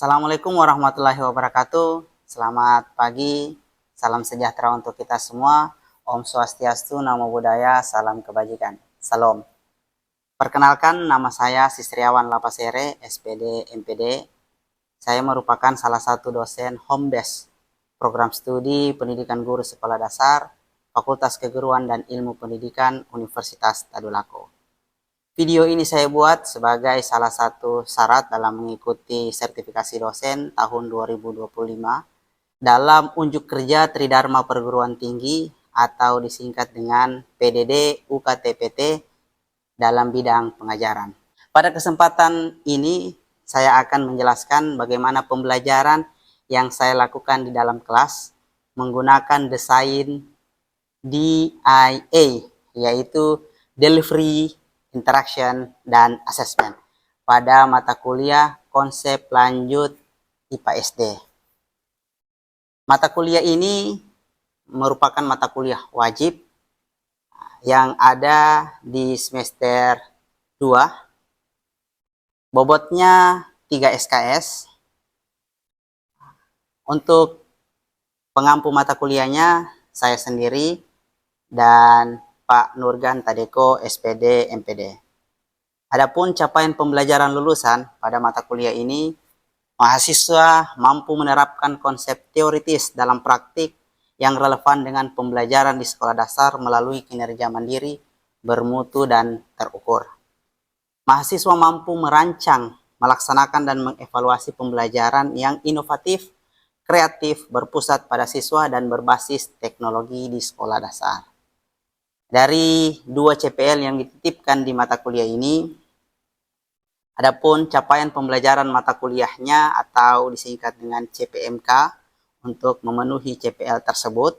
Assalamualaikum warahmatullahi wabarakatuh. Selamat pagi, salam sejahtera untuk kita semua. Om Swastiastu, Namo Buddhaya, salam kebajikan. Salam. Perkenalkan, nama saya Sisriawan Lapasere, SPD MPD. Saya merupakan salah satu dosen Home Base, program studi pendidikan guru sekolah dasar, Fakultas Keguruan dan Ilmu Pendidikan Universitas Tadulako. Video ini saya buat sebagai salah satu syarat dalam mengikuti sertifikasi dosen tahun 2025 dalam unjuk kerja Tridharma Perguruan Tinggi atau disingkat dengan PDD UKTPT dalam bidang pengajaran. Pada kesempatan ini saya akan menjelaskan bagaimana pembelajaran yang saya lakukan di dalam kelas menggunakan desain DIA, yaitu Delivery, Interaction, dan Assessment pada mata kuliah konsep lanjut IPA SD. Mata kuliah ini merupakan mata kuliah wajib yang ada di semester 2. Bobotnya 3 SKS. Untuk pengampu mata kuliahnya saya sendiri dan Pak Nurgan Tadeko, SPD MPD. Adapun capaian pembelajaran lulusan pada mata kuliah ini, mahasiswa mampu menerapkan konsep teoritis dalam praktik yang relevan dengan pembelajaran di sekolah dasar melalui kinerja mandiri, bermutu, dan terukur. Mahasiswa mampu merancang, melaksanakan, dan mengevaluasi pembelajaran yang inovatif, kreatif, berpusat pada siswa, dan berbasis teknologi di sekolah dasar. Dari 2 CPL yang dititipkan di mata kuliah ini, adapun capaian pembelajaran mata kuliahnya atau disingkat dengan CPMK untuk memenuhi CPL tersebut.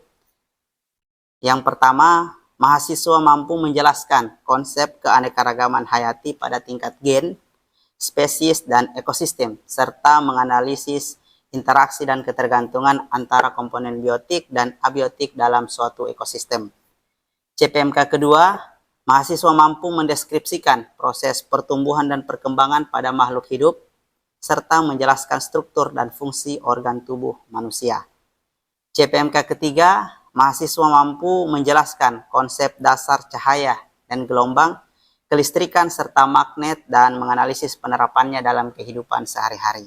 Yang pertama, mahasiswa mampu menjelaskan konsep keanekaragaman hayati pada tingkat gen, spesies, dan ekosistem, serta menganalisis interaksi dan ketergantungan antara komponen biotik dan abiotik dalam suatu ekosistem. CPMK kedua, mahasiswa mampu mendeskripsikan proses pertumbuhan dan perkembangan pada makhluk hidup, serta menjelaskan struktur dan fungsi organ tubuh manusia. CPMK ketiga, mahasiswa mampu menjelaskan konsep dasar cahaya dan gelombang, kelistrikan, serta magnet, dan menganalisis penerapannya dalam kehidupan sehari-hari.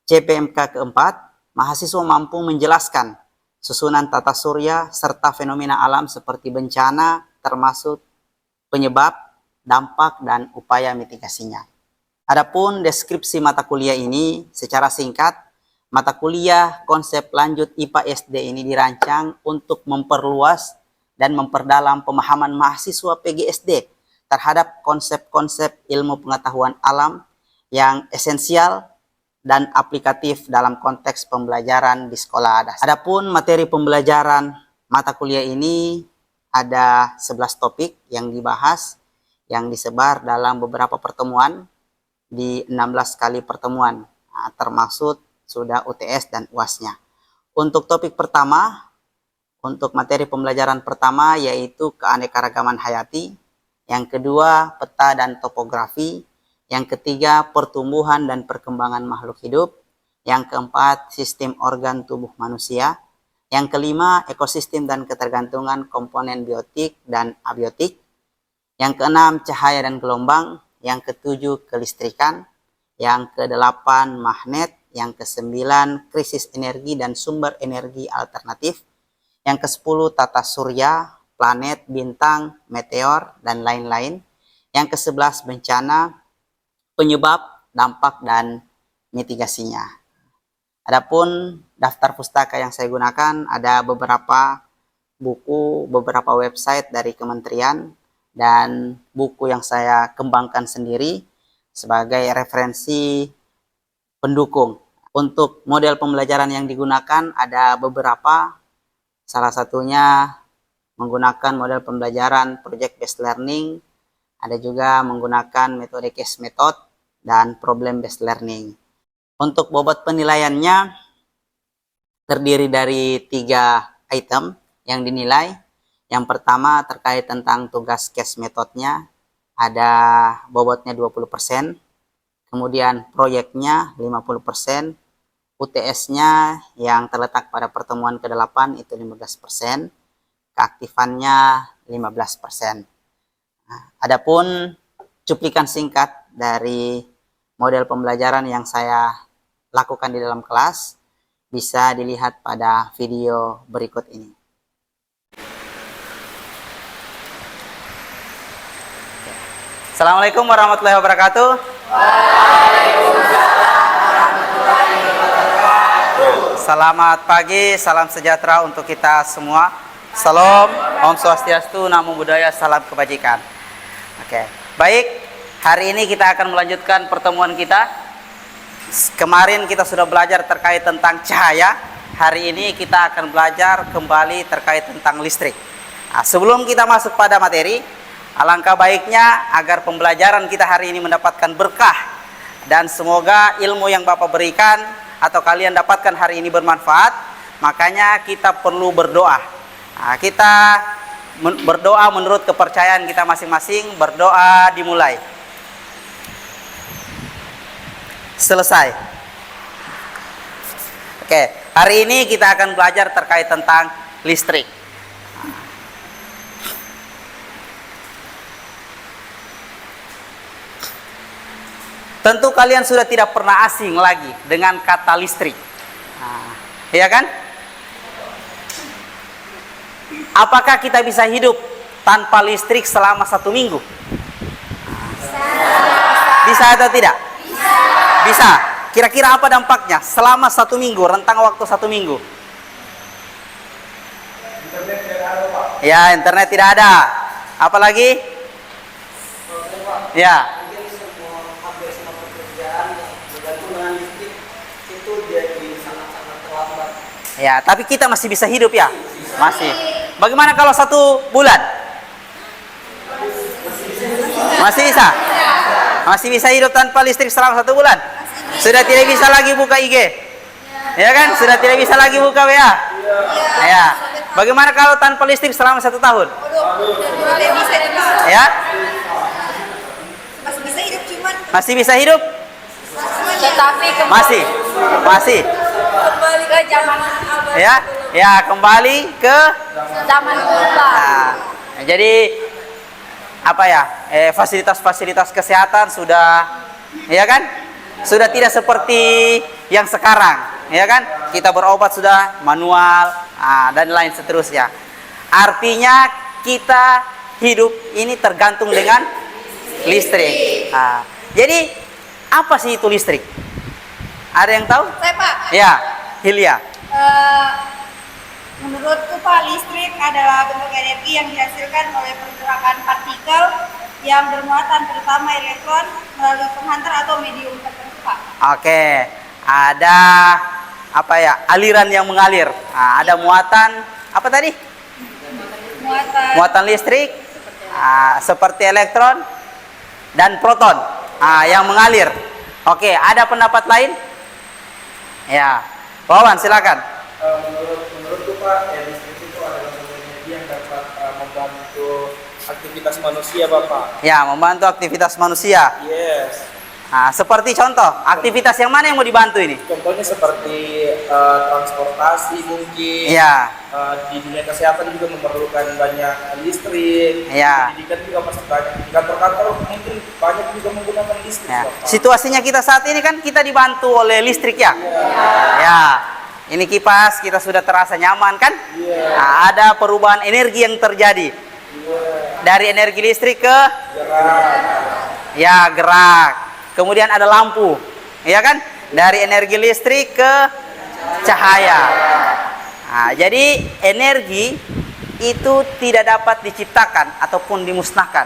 CPMK keempat, mahasiswa mampu menjelaskan susunan tata surya serta fenomena alam seperti bencana, termasuk penyebab, dampak, dan upaya mitigasinya. Adapun deskripsi mata kuliah ini secara singkat, mata kuliah konsep lanjut IPA SD ini dirancang untuk memperluas dan memperdalam pemahaman mahasiswa PGSD terhadap konsep-konsep ilmu pengetahuan alam yang esensial dan aplikatif dalam konteks pembelajaran di sekolah dasar. Adapun materi pembelajaran mata kuliah ini ada 11 topik yang dibahas, yang disebar dalam beberapa pertemuan di 16 kali pertemuan, termasuk sudah UTS dan UAS-nya. Untuk topik pertama, untuk materi pembelajaran pertama yaitu keanekaragaman hayati, yang kedua peta dan topografi, yang ketiga pertumbuhan dan perkembangan makhluk hidup, yang keempat sistem organ tubuh manusia, yang kelima ekosistem dan ketergantungan komponen biotik dan abiotik, yang keenam cahaya dan gelombang, yang ketujuh kelistrikan, yang kedelapan magnet, yang kesembilan krisis energi dan sumber energi alternatif, yang kesepuluh tata surya, planet, bintang, meteor, dan lain-lain, yang kesebelas bencana, penyebab, dampak, dan mitigasinya. Adapun daftar pustaka yang saya gunakan ada beberapa buku, beberapa website dari kementerian, dan buku yang saya kembangkan sendiri sebagai referensi pendukung. Untuk model pembelajaran yang digunakan ada beberapa, salah satunya menggunakan model pembelajaran project based learning, ada juga menggunakan metode case method dan problem based learning. Untuk bobot penilaiannya terdiri dari 3 item yang dinilai. Yang pertama terkait tentang tugas case methodnya, ada bobotnya 20%. kemudian proyeknya 50%, UTS-nya yang terletak pada pertemuan ke-8 itu 15%, keaktifannya 15%. Nah, adapun cuplikan singkat dari model pembelajaran yang saya lakukan di dalam kelas bisa dilihat pada video berikut ini. Assalamualaikum warahmatullahi wabarakatuh. Selamat pagi, salam sejahtera untuk kita semua. Salam, Om Swastiastu, Namo Buddhaya, salam kebajikan. Oke, baik. Hari ini kita akan melanjutkan pertemuan kita. Kemarin kita sudah belajar terkait tentang cahaya. Hari ini kita akan belajar kembali terkait tentang listrik. Nah, sebelum kita masuk pada materi, alangkah baiknya agar pembelajaran kita hari ini mendapatkan berkah dan semoga ilmu yang Bapak berikan atau kalian dapatkan hari ini bermanfaat. Makanya kita perlu berdoa. Nah, kita berdoa menurut kepercayaan kita masing-masing. Berdoa dimulai. Selesai. Oke, hari ini kita akan belajar terkait tentang listrik. Tentu kalian sudah tidak pernah asing lagi dengan kata listrik. Iya kan? Apakah kita bisa hidup tanpa listrik selama 1 minggu? Bisa atau tidak? Bisa. Kira-kira apa dampaknya selama 1 minggu, rentang waktu 1 minggu? Ya, internet tidak ada. Apalagi? Ya. Ya, tapi kita masih bisa hidup ya? Masih. Bagaimana kalau 1 bulan? Masih bisa? Masih bisa hidup tanpa listrik selama 1 bulan? Sudah tidak bisa lagi buka IG? Ya kan? Sudah tidak bisa lagi buka WA? Ya. Bagaimana kalau tanpa listrik selama 1 tahun? Ya? Masih bisa hidup cuman Masih bisa hidup? tetapi Masih. kembali ke zaman abad Ya? Ya, kembali ke zaman purba. Nah, jadi apa ya? Fasilitas-fasilitas kesehatan sudah, ya kan? Sudah tidak seperti yang sekarang, ya kan? Kita berobat sudah manual, dan lain seterusnya. Artinya kita hidup ini tergantung dengan listrik. Jadi apa sih itu listrik? Ada yang tahu? Saya Pak, Ya, Hilya. menurutku Pak, listrik adalah bentuk energi yang dihasilkan oleh pergerakan partikel yang bermuatan terutama elektron melalui penghantar atau medium tertentu Pak. Oke, ada apa ya? Aliran yang mengalir. Ada muatan apa tadi? Muatan listrik seperti elektron dan proton yang mengalir. Oke, ada pendapat lain? Ya, Wawan silakan. Menurutku Pak, listrik itu adalah sumber energi yang dapat membantu aktivitas manusia, Bapak. Ya, membantu aktivitas manusia. Yes. Seperti contoh, aktivitas yang mana yang mau dibantu ini? Contohnya seperti transportasi mungkin. Ya. Di dunia kesehatan juga memerlukan banyak listrik. Ya. Pendidikan juga pasti banyak. Di kantor-kantor mungkin banyak juga menggunakan listrik, Ya. Bapak. Situasinya kita saat ini kan kita dibantu oleh listrik ya. Ya. Ini kipas kita sudah terasa nyaman kan? Ada perubahan energi yang terjadi dari energi listrik ke gerak. Kemudian ada lampu, ya kan? Dari energi listrik ke cahaya. Jadi energi itu tidak dapat diciptakan ataupun dimusnahkan,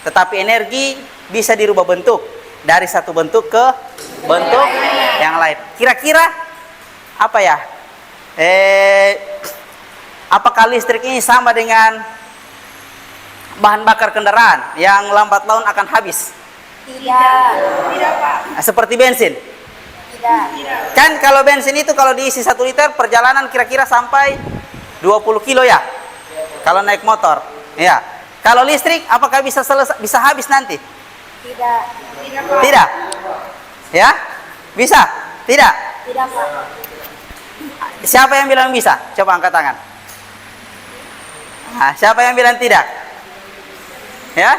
tetapi energi bisa dirubah bentuk dari satu bentuk ke bentuk yang lain. Kira-kira apa ya? Apakah listrik ini sama dengan bahan bakar kendaraan yang lambat laun akan habis? Tidak Pak. Seperti bensin. Tidak. Kan kalau bensin itu kalau diisi 1 liter perjalanan kira-kira sampai 20 kilo ya. Kalau naik motor. Ya. Kalau listrik apakah bisa habis nanti? Tidak. Tidak. Ya? Bisa? Tidak? Tidak, Pak. Siapa yang bilang bisa? Coba angkat tangan. Nah, siapa yang bilang tidak? Ya?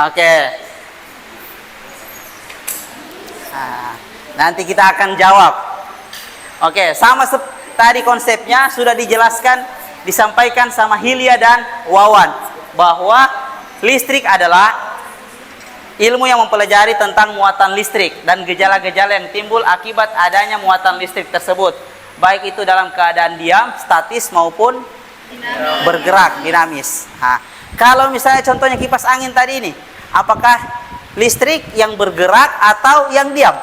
Oke. Nah, nanti kita akan jawab. Oke, sama tadi konsepnya sudah dijelaskan, disampaikan sama Hilya dan Wawan, bahwa listrik adalah ilmu yang mempelajari tentang muatan listrik dan gejala-gejala yang timbul akibat adanya muatan listrik tersebut, baik itu dalam keadaan diam, statis maupun bergerak, dinamis. Nah, kalau misalnya contohnya kipas angin tadi ini, apakah listrik yang bergerak atau yang diam?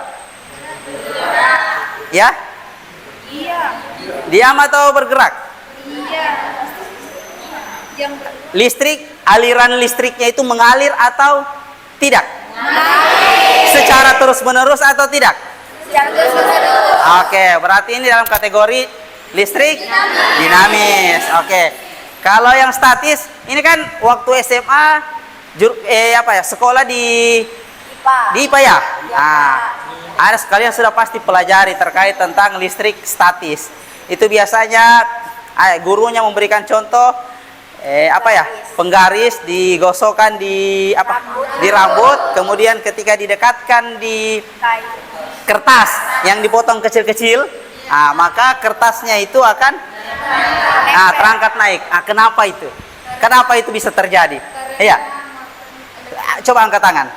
Ya? Iya. Diam atau bergerak? Iya. Yang Listrik, aliran listriknya itu mengalir atau tidak? Secara terus-menerus atau tidak? secara terus-menerus. Oke, berarti ini dalam kategori listrik dinamis. Oke. Kalau yang statis, ini kan waktu SMA sekolah di IPA ya? Nah, ada sekalian sudah pasti pelajari terkait tentang listrik statis. Itu biasanya gurunya memberikan contoh penggaris digosokkan di rambut, kemudian ketika didekatkan di kertas yang dipotong kecil-kecil, maka kertasnya itu akan terangkat naik. Kenapa itu? Kenapa itu bisa terjadi? Iya. Coba angkat tangan.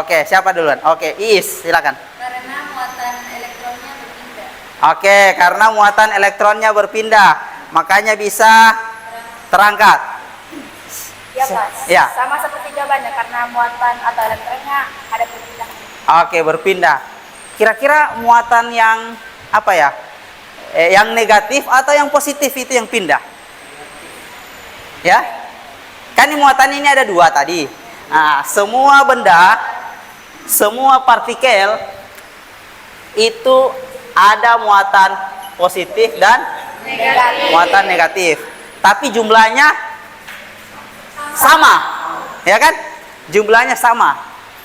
Oke, siapa duluan? Oke, Iis, silakan. Karena muatan elektronnya berpindah. Oke, karena muatan elektronnya berpindah, makanya bisa terangkat. Ya, Pak. Ya. Sama seperti jawabannya, karena muatan atau elektronnya ada perpindahan. Oke, berpindah. Kira-kira muatan yang yang negatif atau yang positif itu yang pindah? Ya? Kan muatan ini ada dua tadi. Nah, semua benda, semua partikel itu ada muatan positif dan muatan negatif. Tapi jumlahnya sama, ya kan? Jumlahnya sama.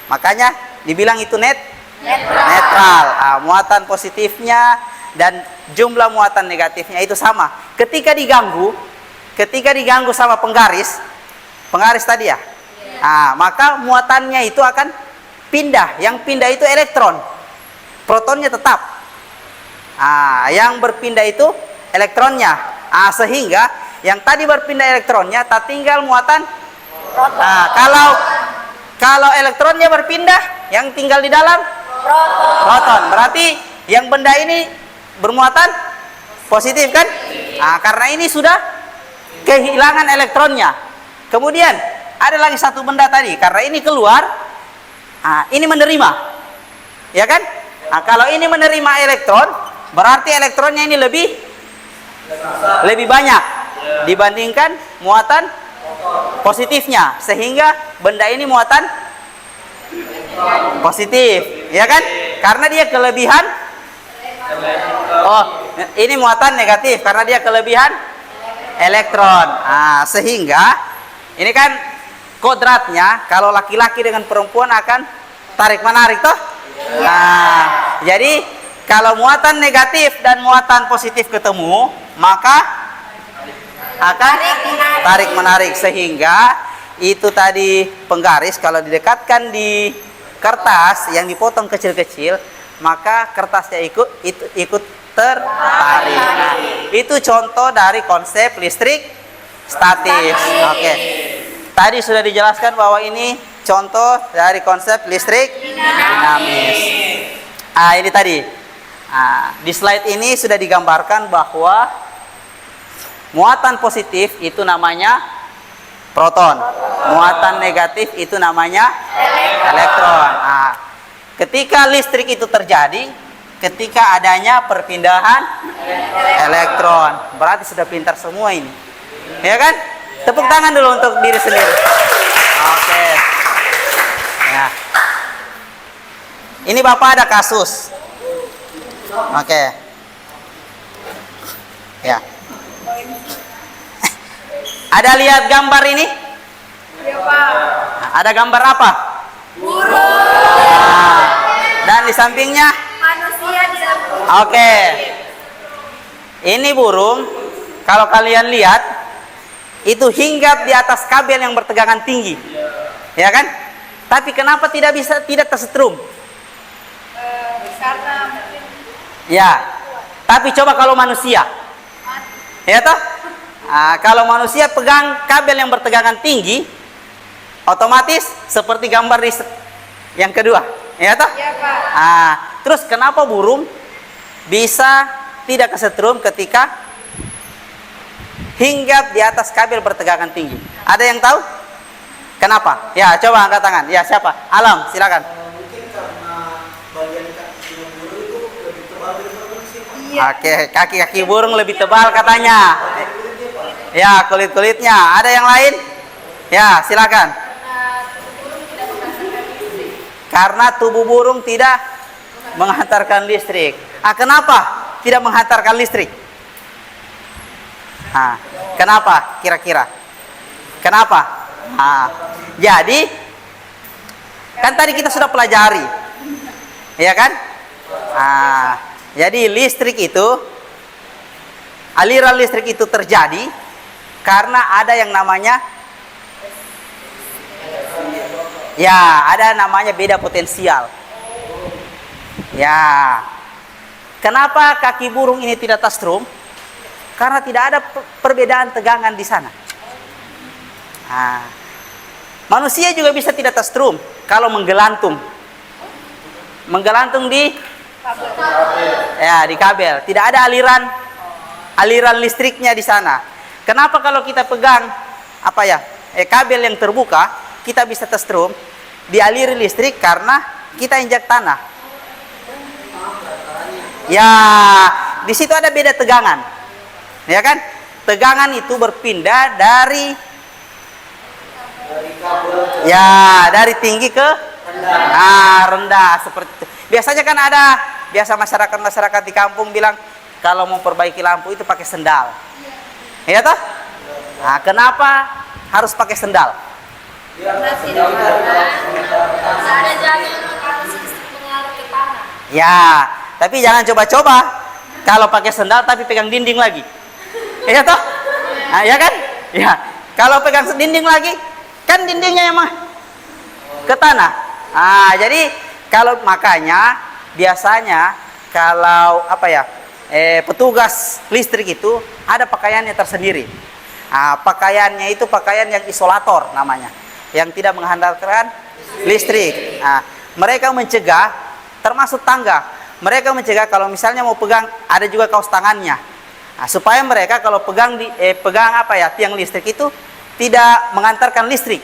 Makanya dibilang itu netral. Muatan positifnya dan jumlah muatan negatifnya itu sama. Ketika diganggu sama penggaris tadi ya. Maka muatannya itu akan pindah. Yang pindah itu elektron. Protonnya tetap. Yang berpindah itu elektronnya. Sehingga yang tadi berpindah elektronnya, tak tinggal muatan proton. Kalau elektronnya berpindah, yang tinggal di dalam proton. Berarti yang benda ini bermuatan positif kan? Karena ini sudah kehilangan elektronnya. Kemudian ada lagi satu benda tadi, karena ini keluar, ini menerima, ya kan? Kalau ini menerima elektron, berarti elektronnya ini lebih banyak dibandingkan muatan positifnya, sehingga benda ini muatan positif, ya kan? Karena dia kelebihan. Ini muatan negatif karena dia kelebihan elektron. Sehingga ini kan kodratnya, kalau laki-laki dengan perempuan akan tarik menarik toh. Jadi kalau muatan negatif dan muatan positif ketemu, maka akan tarik menarik, sehingga itu tadi penggaris kalau didekatkan di kertas yang dipotong kecil-kecil, maka kertasnya ikut tertarik. Itu contoh dari konsep listrik statis. Oke. Tadi sudah dijelaskan bahwa ini contoh dari konsep listrik dinamis. Ini tadi. Di slide ini sudah digambarkan bahwa muatan positif itu namanya proton, muatan negatif itu namanya elektron. Ketika listrik itu terjadi, ketika adanya perpindahan elektron, berarti sudah pintar semua ini, ya kan? Tepuk tangan dulu untuk diri sendiri. Oke. Ya. Ini Bapak ada kasus. Oke. Ya. Ada lihat gambar ini? Iya, Pak. Ada gambar apa? Burung. Dan di sampingnya? Manusia di samping. Oke. Ini burung, kalau kalian lihat, itu hinggap di atas kabel yang bertegangan tinggi. Ya kan? Tapi kenapa tidak tersetrum? Karena mungkin Ya. Tapi coba kalau manusia. Ya toh? Kalau manusia pegang kabel yang bertegangan tinggi, otomatis seperti gambar di yang kedua. Ya toh? ya Pak. Terus kenapa burung bisa tidak kesetrum ketika hinggap di atas kabel bertegangan tinggi? Ada yang tahu? Kenapa? Ya, coba angkat tangan. Ya, siapa? Alam, silakan. Mungkin karena bagian kaki burung itu lebih tebal daripada manusia. Iya. Oke, kaki-kaki burung lebih tebal katanya. Ya, kulit-kulitnya. Ada yang lain? Ya, silakan. Karena tubuh burung tidak menghantarkan listrik. Kenapa tidak menghantarkan listrik? Kenapa kira-kira? Kenapa? Jadi kan tadi kita sudah pelajari, ya kan? Jadi listrik itu, aliran listrik itu terjadi karena ada yang namanya, ya, ada namanya beda potensial. Ya, kenapa kaki burung ini tidak terstrum? Karena tidak ada perbedaan tegangan di sana. Manusia juga bisa tidak terstrum kalau menggelantung di kabel. Tidak ada aliran listriknya di sana. Kenapa kalau kita pegang kabel yang terbuka, kita bisa terstrum, dialiri listrik karena kita injak tanah. Ya, di situ ada beda tegangan. Ya kan? Tegangan itu berpindah dari tinggi ke rendah seperti itu. Biasanya kan biasa masyarakat di kampung bilang kalau mau perbaiki lampu itu pakai sendal. Ya toh? Kenapa harus pakai sendal? Karena tidak ada jalan arus listrik mengalir ke tanah. Ya, tapi jangan coba-coba kalau pakai sendal tapi pegang dinding lagi. Ya toh? Ya kan? Ya. Kalau pegang dinding lagi, kan dindingnya emang ke tanah. Jadi kalau makanya biasanya kalau petugas listrik itu ada pakaiannya tersendiri. Pakaiannya itu pakaian yang isolator namanya, yang tidak mengandalkan listrik. Mereka mencegah, termasuk tangga. Mereka mencegah kalau misalnya mau pegang, ada juga kaos tangannya. Supaya mereka kalau pegang tiang listrik itu tidak mengantarkan listrik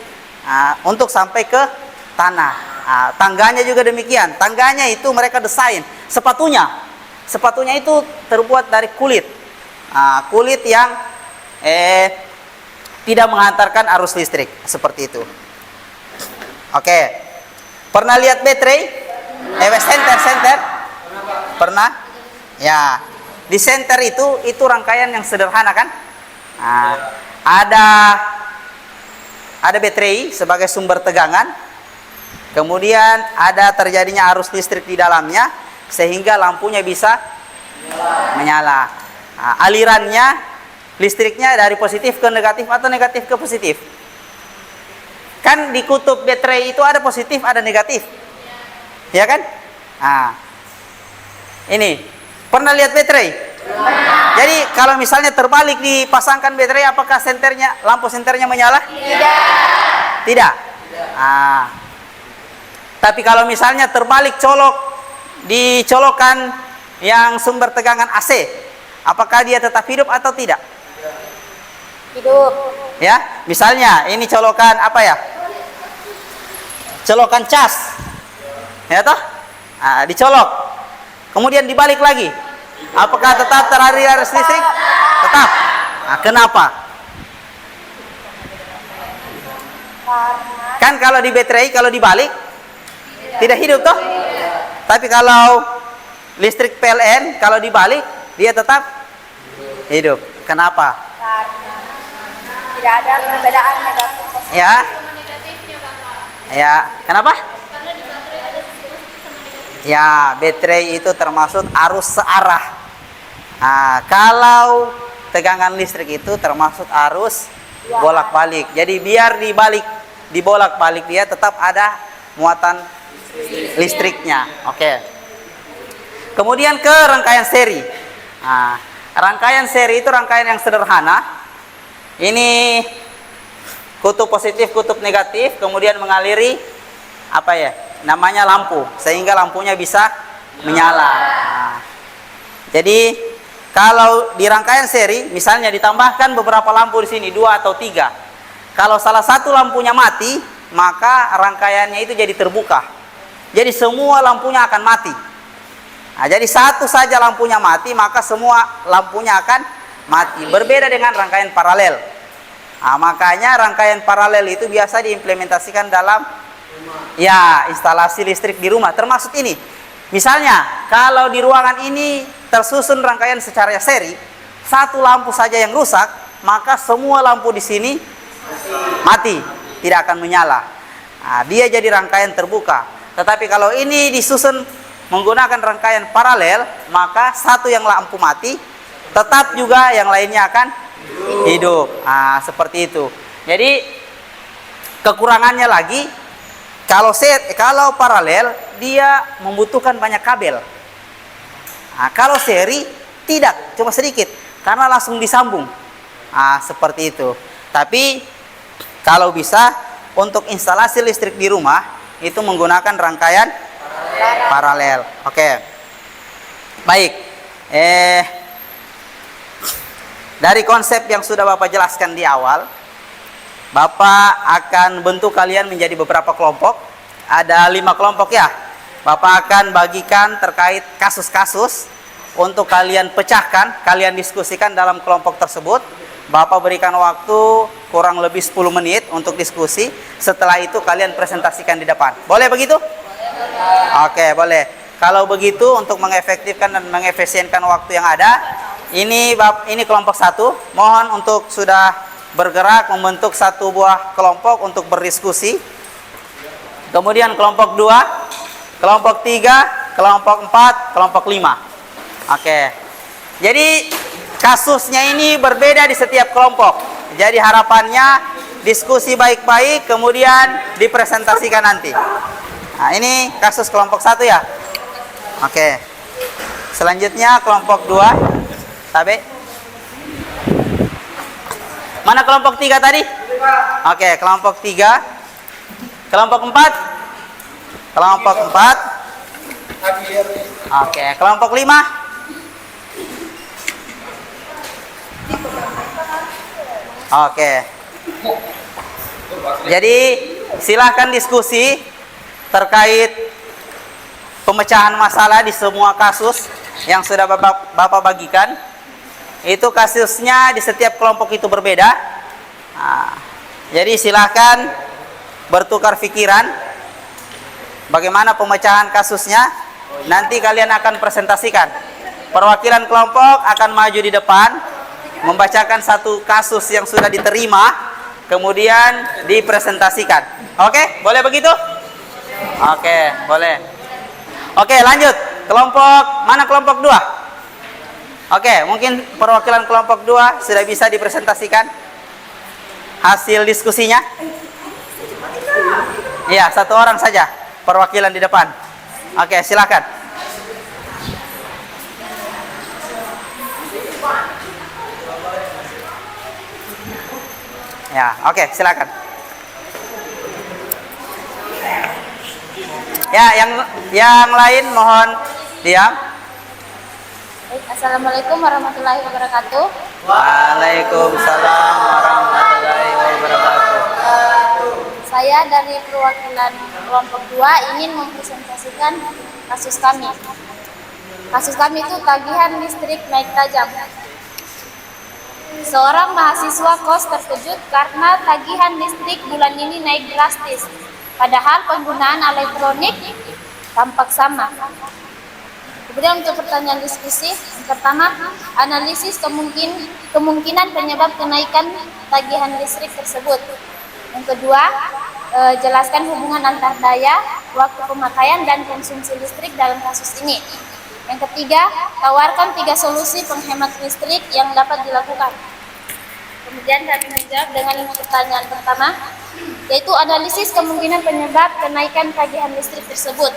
untuk sampai ke tanah. Tangganya juga demikian. Tangganya itu mereka desain. Sepatunya itu terbuat dari kulit. Kulit yang tidak menghantarkan arus listrik seperti itu. Oke. Pernah lihat baterai? Senter? Pernah? Ya. Di senter itu rangkaian yang sederhana kan? Ada baterai sebagai sumber tegangan. Kemudian ada terjadinya arus listrik di dalamnya sehingga lampunya bisa menyala. Alirannya listriknya dari positif ke negatif atau negatif ke positif. Kan di kutub baterai itu ada positif, ada negatif. Ya kan? Ini pernah lihat baterai? Jadi kalau misalnya terbalik dipasangkan baterai, apakah lampu senternya menyala? Tidak. Tapi kalau misalnya terbalik dicolokkan yang sumber tegangan AC, apakah dia tetap hidup atau tidak? Hidup. Ya, misalnya ini colokan colokan cas. Ya toh? Dicolok. Kemudian dibalik lagi. Apakah tetap teraliri arus listrik? Tetap. Kenapa? Kan kalau di baterai kalau dibalik tidak hidup toh? Tapi kalau listrik PLN kalau dibalik dia tetap hidup. Kenapa? Tidak ada perbedaan negatif. Ya. Ya, kenapa? Ya, baterai itu termasuk arus searah. Nah, kalau tegangan listrik itu termasuk arus bolak-balik. Jadi biar dibolak-balik dia tetap ada muatan listriknya. Oke. Kemudian ke rangkaian seri. Nah, rangkaian seri itu rangkaian yang sederhana. Ini kutub positif, kutub negatif, kemudian mengaliri apa ya? Namanya lampu, sehingga lampunya bisa menyala. Nah, jadi kalau di rangkaian seri, misalnya ditambahkan beberapa lampu di sini, 2 atau 3. Kalau salah satu lampunya mati, maka rangkaiannya itu jadi terbuka. Jadi semua lampunya akan mati. Nah, jadi satu saja lampunya mati, maka semua lampunya akan mati. Berbeda dengan rangkaian paralel. Nah, makanya rangkaian paralel itu biasa diimplementasikan dalam instalasi listrik di rumah, termasuk ini. Misalnya, kalau di ruangan ini tersusun rangkaian secara seri, satu lampu saja yang rusak, maka semua lampu di sini mati, tidak akan menyala. Nah, dia jadi rangkaian terbuka. Tetapi kalau ini disusun menggunakan rangkaian paralel, maka satu yang lampu mati, tetap juga yang lainnya akan hidup. Nah, seperti itu. Jadi kekurangannya lagi, kalau paralel dia membutuhkan banyak kabel. Nah, kalau seri tidak, cuma sedikit karena langsung disambung. Nah, seperti itu. Tapi kalau bisa untuk instalasi listrik di rumah itu menggunakan rangkaian paralel. Oke. Baik. Dari konsep yang sudah Bapak jelaskan di awal, Bapak akan bentuk kalian menjadi beberapa kelompok. Ada 5 kelompok ya. Bapak akan bagikan terkait kasus-kasus untuk kalian pecahkan, kalian diskusikan dalam kelompok tersebut. Bapak berikan waktu kurang lebih 10 menit untuk diskusi. Setelah itu kalian presentasikan di depan. Boleh begitu? Oke, boleh. Kalau begitu untuk mengefektifkan dan mengefisienkan waktu yang ada, ini kelompok 1. Mohon untuk sudah bergerak membentuk satu buah kelompok untuk berdiskusi. Kemudian kelompok 2, kelompok 3, kelompok 4, kelompok 5. Oke. Jadi kasusnya ini berbeda di setiap kelompok. Jadi harapannya diskusi baik-baik kemudian dipresentasikan nanti. Nah, ini kasus kelompok 1 ya. Oke. Selanjutnya kelompok 2. Tabe. Mana kelompok 3 tadi? Oke, kelompok 3. Kelompok 4. Kelompok 4. Oke, kelompok 5. Oke. Jadi silahkan diskusi terkait pemecahan masalah di semua kasus yang sudah Bapak bagikan. Itu kasusnya di setiap kelompok itu berbeda. Nah, jadi silahkan bertukar pikiran bagaimana pemecahan kasusnya. Nanti kalian akan presentasikan. Perwakilan kelompok akan maju di depan membacakan satu kasus yang sudah diterima, kemudian dipresentasikan. Oke, boleh begitu? Oke, boleh. Oke, lanjut. Mana kelompok 2? Oke, mungkin perwakilan kelompok 2 sudah bisa dipresentasikan hasil diskusinya. Iya, 1 orang saja perwakilan di depan. Oke, silakan. Ya, oke, silakan. Ya, yang lain mohon diam. Assalamualaikum warahmatullahi wabarakatuh. Waalaikumsalam warahmatullahi wabarakatuh. Saya dari perwakilan kelompok 2 ingin mempresentasikan kasus kami. Kasus kami itu tagihan listrik naik tajam. Seorang mahasiswa kos terkejut karena tagihan listrik bulan ini naik drastis, padahal penggunaan elektronik tampak sama. Kemudian untuk pertanyaan diskusi, yang pertama, analisis kemungkinan penyebab kenaikan tagihan listrik tersebut. Yang kedua, jelaskan hubungan antar daya waktu pemakaian dan konsumsi listrik dalam kasus ini. Yang ketiga, tawarkan 3 solusi penghemat listrik yang dapat dilakukan. Kemudian kami menjawab dengan pertanyaan pertama, yaitu analisis kemungkinan penyebab kenaikan tagihan listrik tersebut.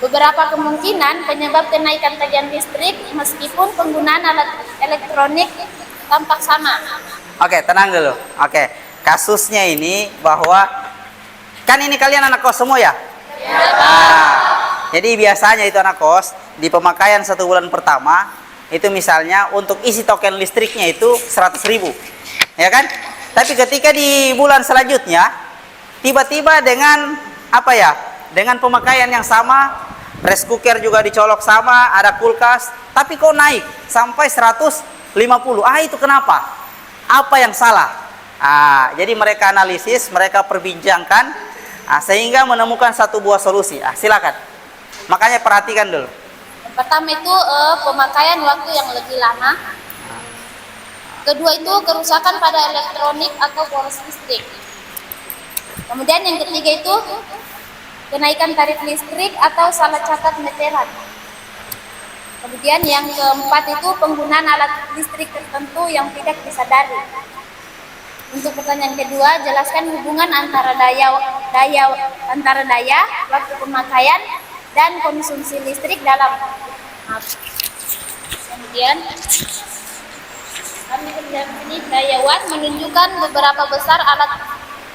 Beberapa kemungkinan penyebab kenaikan tagihan listrik meskipun penggunaan alat elektronik tampak sama. Oke, tenang dulu. Oke, kasusnya ini bahwa kan ini kalian anak kos semua ya? Jadi biasanya itu anak kos di pemakaian 1 bulan pertama itu misalnya untuk isi token listriknya itu 100.000, ya kan? Tapi ketika di bulan selanjutnya tiba-tiba dengan apa ya? Dengan pemakaian yang sama, rice cooker juga dicolok sama, ada kulkas, tapi kok naik sampai 150. Itu kenapa? Apa yang salah? Jadi mereka analisis, mereka perbincangkan, sehingga menemukan satu buah solusi. Silakan. Makanya perhatikan dulu. Yang pertama itu pemakaian waktu yang lebih lama. Kedua itu kerusakan pada elektronik atau boros listrik. Kemudian yang ketiga itu kenaikan tarif listrik atau salah catat meteran. Kemudian yang keempat itu penggunaan alat listrik tertentu yang tidak disadari. Untuk pertanyaan kedua, jelaskan hubungan antara daya waktu pemakaian dan konsumsi listrik dalam. Kemudian kami menjawab ini, daya watt menunjukkan beberapa besar alat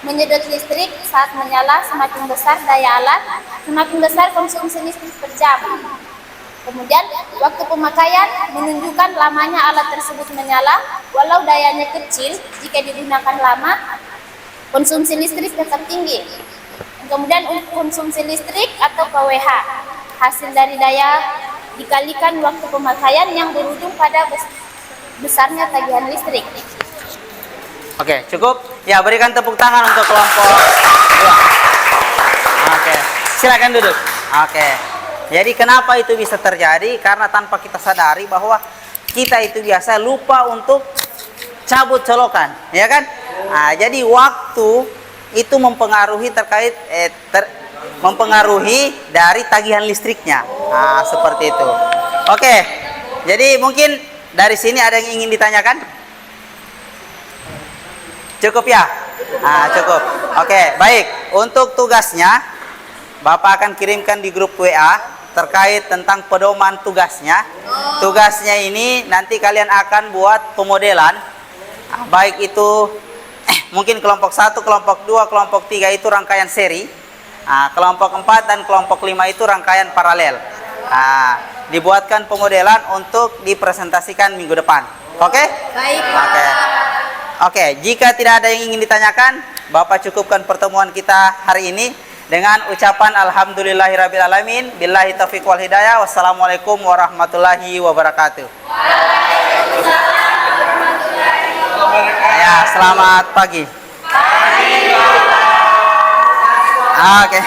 menyedot listrik saat menyala. Semakin besar daya alat, semakin besar konsumsi listrik per jam. Kemudian waktu pemakaian menunjukkan lamanya alat tersebut menyala. Walau dayanya kecil, jika digunakan lama, konsumsi listrik tetap tinggi. Kemudian konsumsi listrik atau KWH, hasil dari daya dikalikan waktu pemakaian yang berujung pada besarnya tagihan listrik. Oke, cukup. Ya, berikan tepuk tangan untuk kelompok 2. Oke, silakan duduk. Oke. Jadi kenapa itu bisa terjadi? Karena tanpa kita sadari bahwa kita itu biasa lupa untuk cabut colokan, ya kan? Jadi waktu itu mempengaruhi mempengaruhi dari tagihan listriknya. Seperti itu. Oke. Jadi mungkin dari sini ada yang ingin ditanyakan? Cukup ya? Cukup. Oke, baik. Untuk tugasnya, Bapak akan kirimkan di grup WA terkait tentang pedoman tugasnya. Tugasnya ini nanti kalian akan buat pemodelan, baik itu mungkin kelompok 1, kelompok 2, kelompok 3 itu rangkaian seri, kelompok 4 dan kelompok 5 itu rangkaian paralel. Dibuatkan pemodelan untuk dipresentasikan minggu depan. Oke? Baik. Oke, jika tidak ada yang ingin ditanyakan, Bapak cukupkan pertemuan kita hari ini dengan ucapan alhamdulillahirabbil alamin, billahi taufiq wal hidayah. Wassalamualaikum warahmatullahi wabarakatuh. Ya, selamat pagi. Oke.